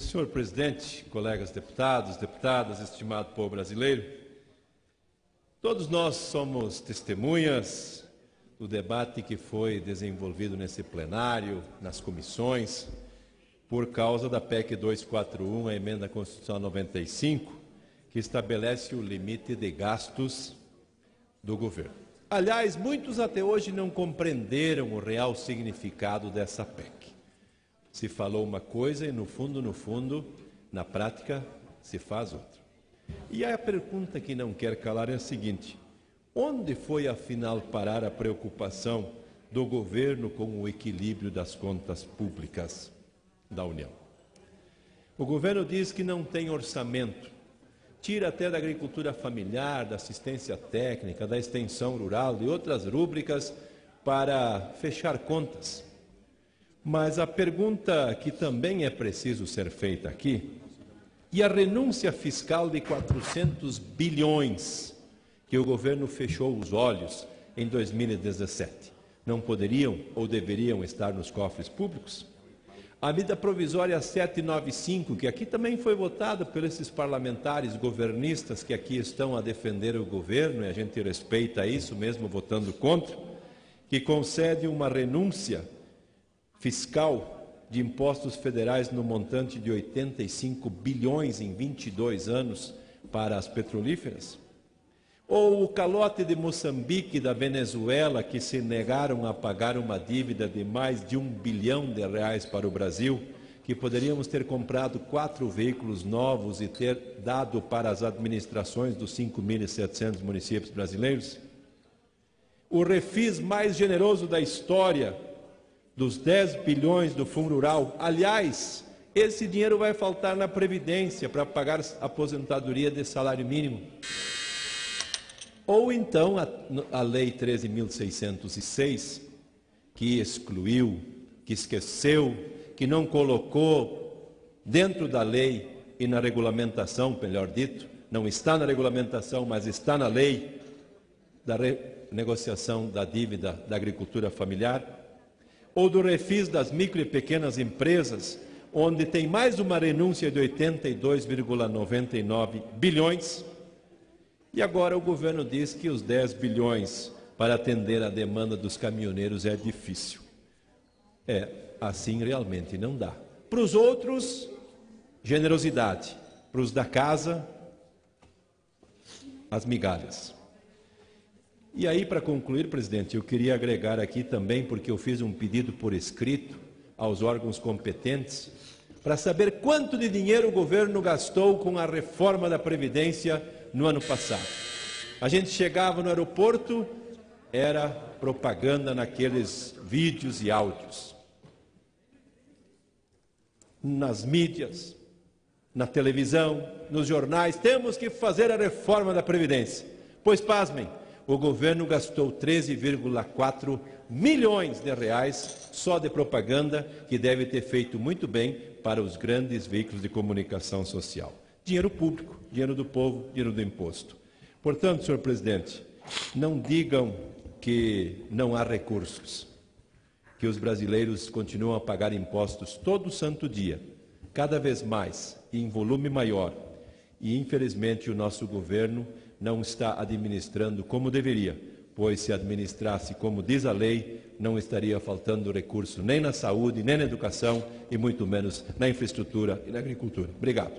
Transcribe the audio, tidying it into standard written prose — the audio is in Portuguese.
Senhor presidente, colegas deputados, deputadas, estimado povo brasileiro, todos nós somos testemunhas do debate que foi desenvolvido nesse plenário, nas comissões, por causa da PEC 241, a emenda constitucional 95, que estabelece o limite de gastos do governo. Aliás, muitos até hoje não compreenderam o real significado dessa PEC. Se falou uma coisa e, no fundo, na prática, se faz outra. E a pergunta que não quer calar é a seguinte: onde foi, afinal, parar a preocupação do governo com o equilíbrio das contas públicas da União? O governo diz que não tem orçamento, tira até da agricultura familiar, da assistência técnica, da extensão rural e outras rúbricas para fechar contas. Mas a pergunta que também é preciso ser feita aqui, e a renúncia fiscal de 400 bilhões que o governo fechou os olhos em 2017, não poderiam ou deveriam estar nos cofres públicos? A medida provisória 795, que aqui também foi votada por esses parlamentares governistas que aqui estão a defender o governo, e a gente respeita isso mesmo votando contra, que concede uma renúncia fiscal de impostos federais no montante de 85 bilhões em 22 anos para as petrolíferas? Ou o calote de Moçambique e da Venezuela, que se negaram a pagar uma dívida de mais de R$1 bilhão para o Brasil, que poderíamos ter comprado 4 veículos novos e ter dado para as administrações dos 5.700 municípios brasileiros? O refis mais generoso da história, dos 10 bilhões do Fundo Rural. Aliás, esse dinheiro vai faltar na Previdência para pagar a aposentadoria de salário mínimo. Ou então a Lei 13.606, que excluiu, que esqueceu, que não colocou dentro da lei e na regulamentação, melhor dito, não está na regulamentação, mas está na lei da renegociação da dívida da agricultura familiar, ou do refis das micro e pequenas empresas, onde tem mais uma renúncia de 82,99 bilhões, e agora o governo diz que os 10 bilhões para atender a demanda dos caminhoneiros é difícil. Assim realmente não dá. Para os outros, generosidade. Para os da casa, as migalhas. E aí, para concluir, presidente, eu queria agregar aqui também, porque eu fiz um pedido por escrito aos órgãos competentes, para saber quanto de dinheiro o governo gastou com a reforma da Previdência no ano passado. A gente chegava no aeroporto, era propaganda naqueles vídeos e áudios. Nas mídias, na televisão, nos jornais, temos que fazer a reforma da Previdência. Pois, pasmem, o governo gastou 13,4 milhões de reais só de propaganda, que deve ter feito muito bem para os grandes veículos de comunicação social. Dinheiro público, dinheiro do povo, dinheiro do imposto. Portanto, senhor presidente, não digam que não há recursos, que os brasileiros continuam a pagar impostos todo santo dia, cada vez mais e em volume maior. E, infelizmente, o nosso governo não está administrando como deveria, pois se administrasse como diz a lei, não estaria faltando recurso nem na saúde, nem na educação e muito menos na infraestrutura e na agricultura. Obrigado.